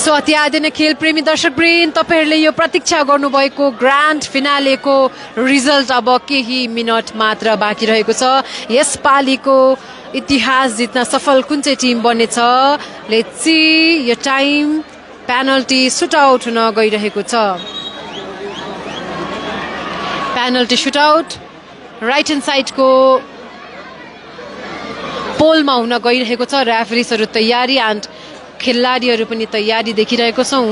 So अत्याधिक खेल प्रेमी दर्शकवृन्द तपाईहरुले यो प्रतीक्षा गर्नुभएको ग्रान्ड फिनालेको रिजल्ट अब केही मिनेट मात्र बाँकी रहेको छ। यसपालिको इतिहास जित्न सफल कुन चाहिँ टिम बन्नेछ? Let's see. यो टाइम पेनल्टी सुटआउट हुन गइरहेको छ। पेनल्टी सुटआउट राइट ह्यान्ड साइडको पोलमा हुन गइरहेको छ। रेफरीहरू तयारी एन्ड खेलाडीहरू पनि तयारी देखिरहेको छौं।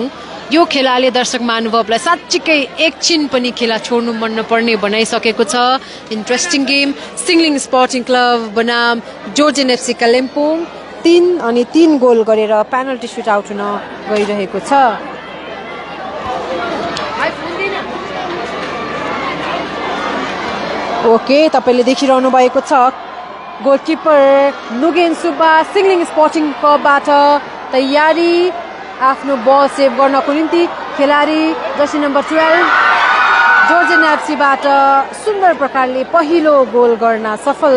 यो खेलाले दर्शक महानुभावलाई साच्चीकै एकछिन पनि खेला छोड्नु मन नपर्ने बनाइसकेको छ। Interesting game. Singling sporting club बनाम जोर्जियन एफसी कालिम्पोङ 3 गोल गरेर पेनल्टी सुटआउट हुन गइरहेको छ। ओके, तपाईले देखिरहनु भएको छ गोलकिपर नुगेन सुब्बा सिङलिङ स्पोर्टिङ क्लबबाट तयारी आफ्नो बल सेभ गर्नको निम्ति। खेलाडी जर्सी नम्बर 12 जोर्जियन एफसीबाट सुन्दर प्रकारले पहिलो गोल गर्न सफल।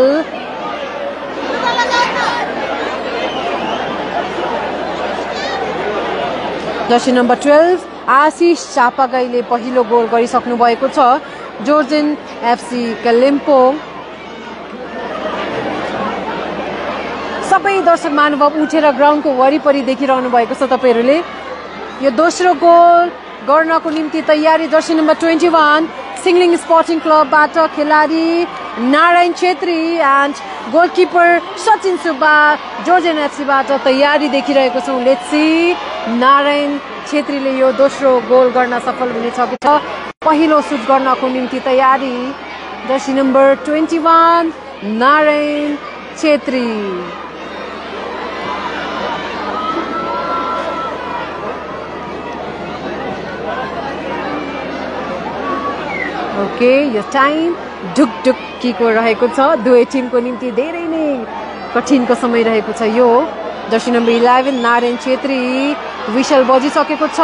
जर्सी नम्बर 12 आशिष चापागाईले पहिलो गोल गरिसक्नु भएको छ। जोर्जियन एफसी कालिम्पोङ सबै दर्शक महानुभाव उठेर ग्राउन्डको वरिपरि देखिरहनु भएको छ तपाईहरुले। यो दोस्रो गोल गर्नको निम्ति तयारी जर्सी नम्बर 21 सिङलिङ स्पोर्टिङ क्लबबाट खेलाडी Narayan Chhetri and goalkeeper Sachin Subba Georgian एफसीबाट तयारी देखिरहेको छौं। Let's see. नारायण छेत्रीले यो दोस्रो गोल गर्न सफल हुनेछ कि छ। पहिलो सुट गर्नको निम्ति तयारी Jersey number 21 Narayan Chhetri. Okay, यो टाइम ढुकढुकीको रहेको छ। दुवै टिमको निम्ति धेरै नै कठिनको समय रहेको छ। यो jersey number 11 Narayan Chhetri whistle बजिसकेको छ।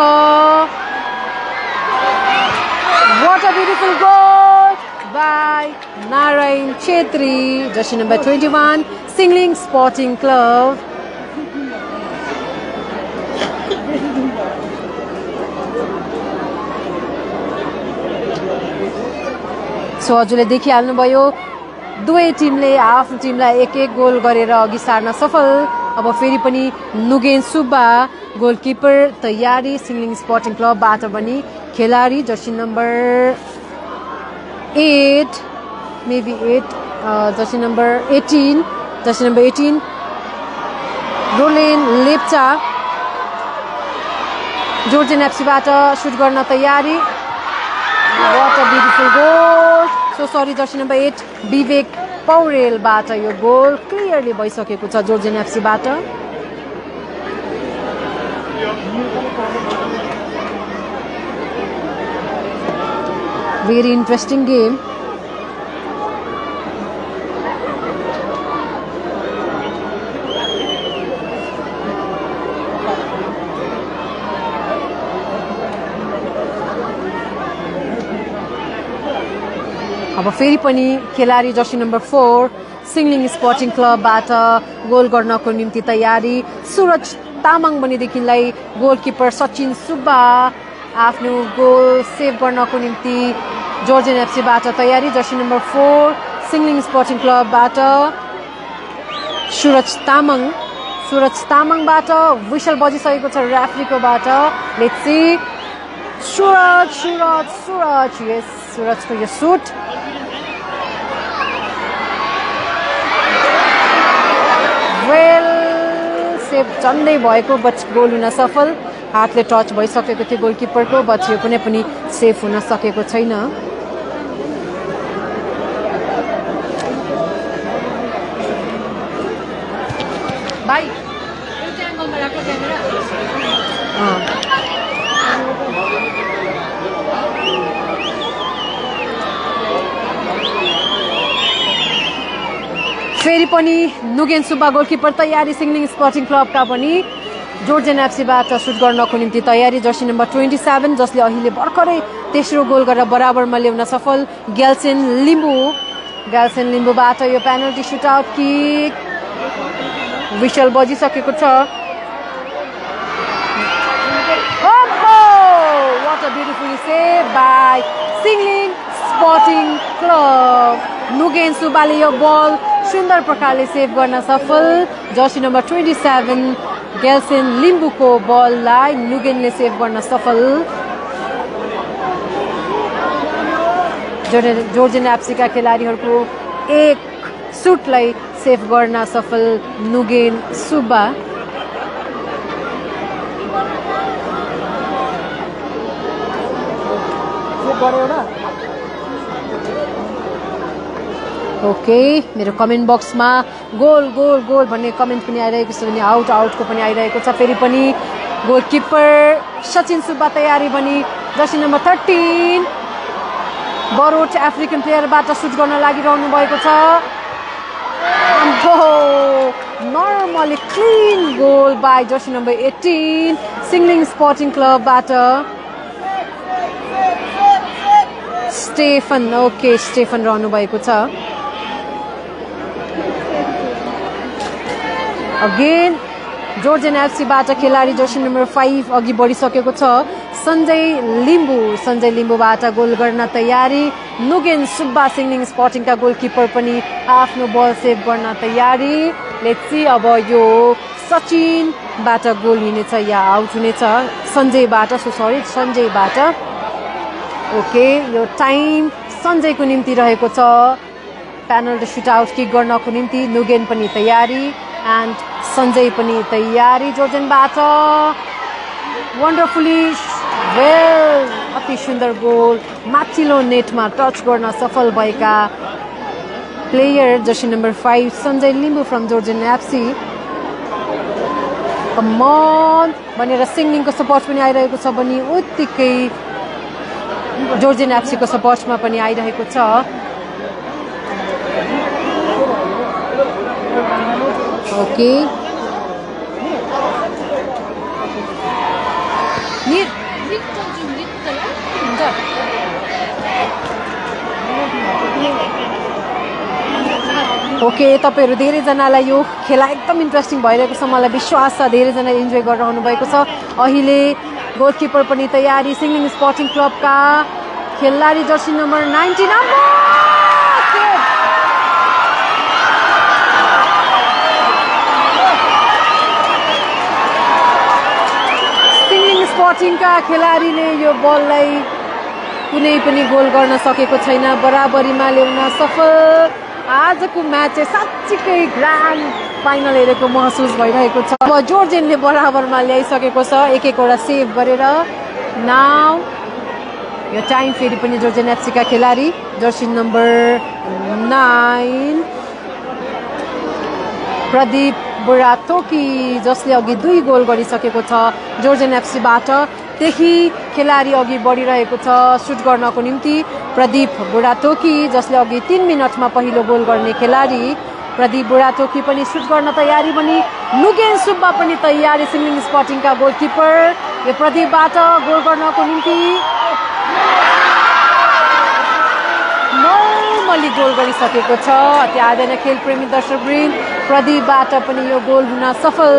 What a beautiful goal by Narayan Chhetri jersey number 21 Singling sporting club. So हजुरले देखिहाल्नुभयो दुवै टिमले आफ्नो टिमलाई एक गोल गरेर अघि सार्न सफल। अब फेरि पनि नुगेन सुब्बा गोलकिपर तयारी सिङलिङ स्पोर्टिङ क्लबबाट पनि खेलाडी jersey number 8 jersey number 18 Rolen Lepcha Georgian एफसीबाट सुट गर्न तयारी। What a beautiful goal. So sorry, jersey number 8 Vivek पौडेलबाट यो गोल क्लियरली भइसकेको छ जोर्जियन एफसीबाट। Very interesting game. अब फेरि पनि खेलाडी जर्सी नम्बर 4 सिङलिङ स्पोर्टिङ क्लबबाट गोल गर्नको निम्ति तयारी। सूरज तामाङ बनेदेखिलाई गोलकिपर सचिन सुब्बा आफ्नो गोल सेभ गर्नको निम्ति जोर्जियन एफसीबाट तयारी। जर्सी नम्बर 4 सिङलिङ स्पोर्टिङ क्लबबाट सूरज तामाङबाट विशल बजिसकेको छ रेफरीकोबाट। Let's see. सूरज यस सूरजको यो सुट वेल सेभ चन्दै भएको बट गोल हुन सफल। हातले टच भइसकेको थियो गोलकिपरको बट यो कुनै पनि सेफ हुन सकेको छैन। भाइ एउटा एंगलमा राख्नु क्यामेरा। फेरि पनि नुगेन सुब्बा गोलकिपर तयारी सिङलिङ स्पोर्टिङ क्लबका पनि जोर्जियन एफसीबाट सुट गर्नको निम्ति तयारी। जर्सी नम्बर 27 जसले अहिले भर्खरै तेस्रो गोल गरेर बराबरमा ल्याउन सफल ग्याल्सेन लिम्बूबाट यो पेनल्टी सुटआउट किक विशल बजिसकेको छ what a beautiful save by Singling Sporting Club Nugen Subale यो बल सुन्दर प्रकारले सेभ गर्न सफल जर्सी नम्बर 27 गेल्सन लिम्बुको बललाई नुगेनले सेभ गर्न सफल जोर्जियन एफसीका खेलाडीहरूको एक सुटलाई सेभ गर्न सफल नुगेन सुब्बा ओके मेरो कमेन्ट बक्समा गोल गोल गोल भन्ने कमेन्ट पनि आइरहेको छ भने आउट आउटको पनि आइरहेको छ फेरि पनि गोलकिपर सचिन सुब्बा तयारी बनी जर्सी नम्बर 13 बरोट अफ्रिकन प्लेयरबाट सुट गर्न लागिरहनु भएको छ normally clean goal by jersey number 18 Singling sporting क्लबबाट स्टेफन ओके स्टेफन रहनु भएको छ अगेन जोर्जियन एफसीबाट खेलाडी जर्सी नम्बर 5 अघि बढिसकेको छ सञ्जय लिम्बुबाट गोल गर्न तयारी नुगेन सुब्बा सिङलिङ स्पोर्टिङका गोलकिपर पनि आफ्नो बल सेभ गर्न तयारी लेट्स सी अब यो सचिनबाट गोल हुनेछ या आउट हुनेछ सञ्जयबाट ओके यो टाइम सञ्जयको निम्ति रहेको छ पेनल्टी सुट आउट किक गर्नको निम्ति नुगेन पनि तयारी एन्ड सञ्जय पनि तयारी जोर्जियनबाट वन्डरफुली वेल अति सुन्दर गोल माथिल्लो नेटमा टच गर्न सफल भएका player jersey number 5 Sanjay Limbu from Georgian FC come on भनेर सिङलिङको सपोर्ट पनि आइरहेको छ भने उत्तिकै जोर्जियन एफसीको सपोर्टमा पनि आइरहेको छ ओके ओके तपाईहरु धेरैजनालाई यो खेला एकदम इन्ट्रेस्टिङ भइरहेको छ मलाई विश्वास छ धेरैजना इन्जोय गरिरहनु भएको छ अहिले गोलकिपर पनि तयारी सिङलिङ स्पोर्टिङ क्लबका खेलाडी जर्सी नम्बर 19 सिङलिङ स्पोर्टिङका खेलाडीले यो बललाई कुनै पनि गोल गर्न सकेको छैन बराबरीमा ल्याउन सफल आजको म्याच चाहिँ साच्चीकै ग्रान्ड फाइनल हेरेको महसुस भइरहेको छ अब जोर्जियनले बराबरमा ल्याइसकेको छ एक-एकवटा सेभ गरेर नाउ यो टाइम फेरि पनि जोर्जियन एफसीका खेलाडी जर्सी नम्बर 9 प्रदीप बुढाथोकी जसले अघि 2 गोल गरिसकेको छ जोर्जियन एफसीबाट त्यही खेलाडी अघि बढिरहेको छ सुट गर्नको निम्ति प्रदीप बुढाथोकी जसले अघि 3 मिनेटमा पहिलो गोल गर्ने खेलाडी प्रदीप बुढाथोकी पनि सुट गर्न तयारी बनी नुगेन सुब्बा पनि तयारी सिङलिङ स्पोर्टिङका गोलकिपर यो प्रदीपबाट गोल गर्नको निम्ति नर्मली गोल गरिसकेको छ त्यहाँ खेलप्रेमी दर्शकवृन्द प्रदीपबाट पनि यो गोल हुन सफल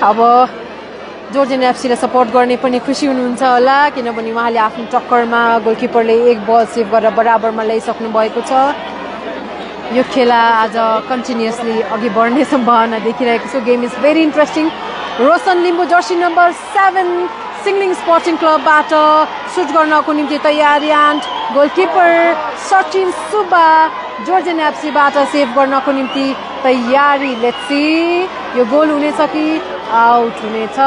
अब जोर्जियन एफसीले सपोर्ट गर्ने पनि खुसी हुनुहुन्छ होला किनभने उहाँले आफ्नो टक्करमा गोलकिपरले एक बल सेभ गरेर बराबरमा ल्याइसक्नु भएको छ यो खेला आज कन्टिन्युअसली अघि बढ्ने सम्भावना देखिरहेको छ game is very interesting Roshan Limbu jersey number 7 Singling sporting क्लबबाट सुट गर्नको निम्ति तयारी and goalkeeper Sachin Subba Georgian एफसीबाट सेभ गर्नको निम्ति तयारी लेट्स सी यो गोल हुनेछ कि आउट हुनेछ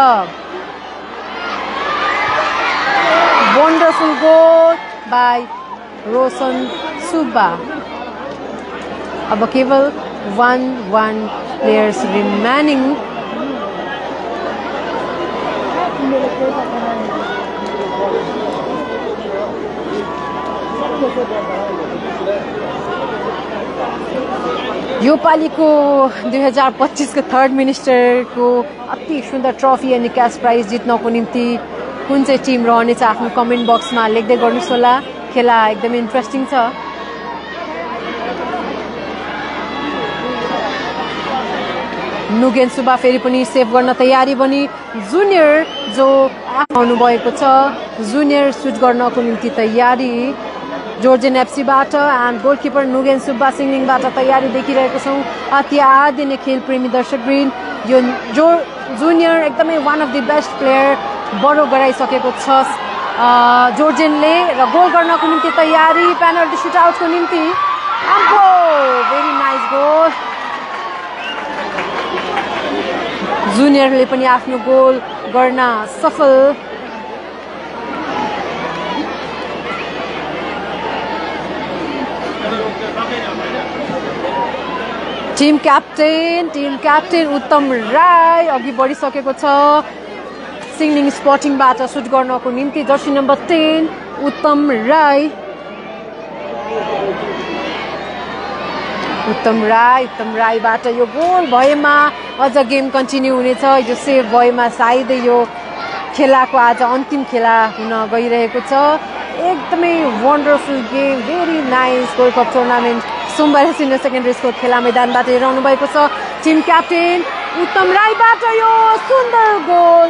wonderful goal by Roshan Subba अब केवल 1-1 प्लेयर्स रिमेनिङ यो पालिको 2025 को थर्ड मिनिस्टर को अति सुन्दर ट्रफी अनि क्याश प्राइज जित्नको निम्ति कुन चाहिँ टिम रहनेछ आफ्नो कमेन्ट बक्समा लेख्दै गर्नुस् होला। खेला एकदमै इन्ट्रेस्टिङ छ। नुगेन सुब्बा फेरि पनि सेभ गर्न तयारी बनी जुनियर जो आउनु भएको छ। जुनियर सुट गर्नको निम्ति तयारी Georgian एफसीबाट and goalkeeper Nugen Subba सिङलिङबाट तयारी देखिरहेको छौँ। अति आदि नै खेल प्रेमी दर्शकवृन्द यो जुनियर एकदमै one of the best player बडो गराइसकेको छ जोर्जियनले र गोल गर्नको निम्ति तयारी पेनल्टी सुटआउटको निम्ति। Very nice goal. जुनियरले पनि आफ्नो गोल गर्न सफल। टिम क्याप्टेन उत्तम राई अघि बढिसकेको छ। सिङलिङ स्पोर्टिङबाट सुट गर्नको निम्ति जर्सी नम्बर 10 उत्तम राईबाट यो गोल भएमा अझ गेम कन्टिन्यू हुनेछ। यो सेभ भएमा सायदै यो खेलाको आज अन्तिम खेला हुन गइरहेको छ। एकदमै wonderful game very nice gold cup tournament सोमबार सिनियर सेकेन्डरी स्कुल खेला मैदानबाट हेराउनु भएको छ। टिम क्याप्टेन उत्तम राईबाट यो सुन्दर गोल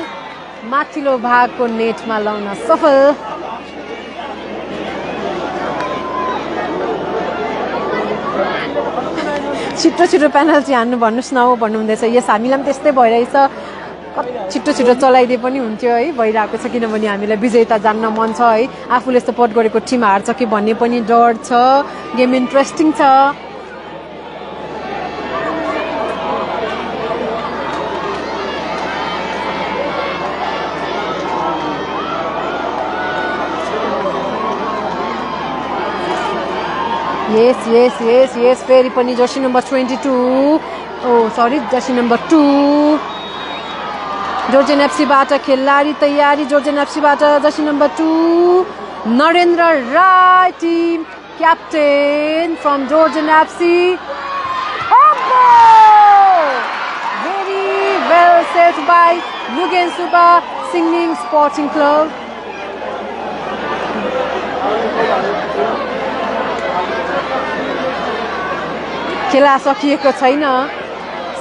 माथिल्लो भागको नेटमा लाउन सफल। छिटो पेनल्टी हान्नु भन्नुस् न हो भन्नुहुँदैछ। यस हामीलाई पनि त्यस्तै भइरहेछ। छिटो चलाइदिए पनि हुन्थ्यो है भइरहेको छ किनभने हामीलाई विजेता जान्न मन छ है। आफूले सपोर्ट गरेको टिम हार्छ कि भन्ने पनि डर छ। गेम इन्ट्रेस्टिङ छ। यस फेरि पनि jersey number 22 jersey number 2 Georgian एफसीबाट खेलाडी तयारी। जोर्जियन एफसीबाट jersey number 2 Narendra Rai team captain from Georgian FC. Very well set by Nugen Subba Singling sporting club. खेला सकिएको छैन।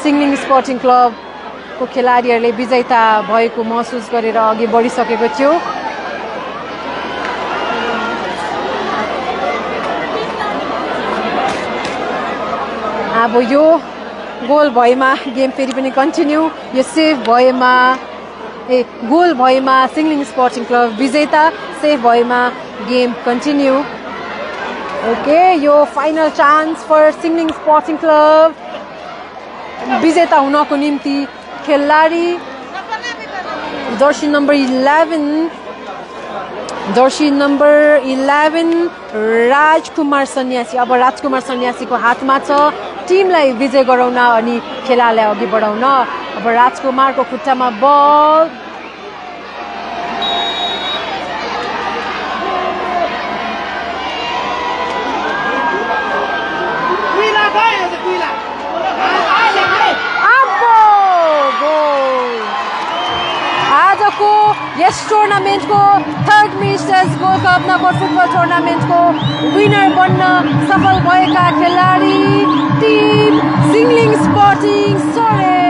सिङलिङ स्पोर्टिङ क्लबको खेलाडीहरूले विजेता भएको महसुस गरेर अघि बढिसकेको थियो। अब यो गोल भएमा गेम फेरि पनि कन्टिन्यू। यो सेभ भएमा गोल भएमा सिङलिङ स्पोर्टिङ क्लब विजेता, सेभ भएमा गेम कन्टिन्यू। ओके यो final chance for Singling sporting club विजेता हुनको निम्ति खेलाडी जर्सी नम्बर 11 राजकुमार सन्यासी। अब राजकुमार सन्यासीको हातमा छ टिमलाई विजय गराउन अनि खेलालाई अघि बढाउन। अब राजकुमारको खुट्टामा बल यस टुर्नामेन्टको third ministers gold cup knockout football टुर्नामेन्टको विनर बन्न सफल भएका खेलाडी टिम सिङलिङ स्पोर्टिङ सरे।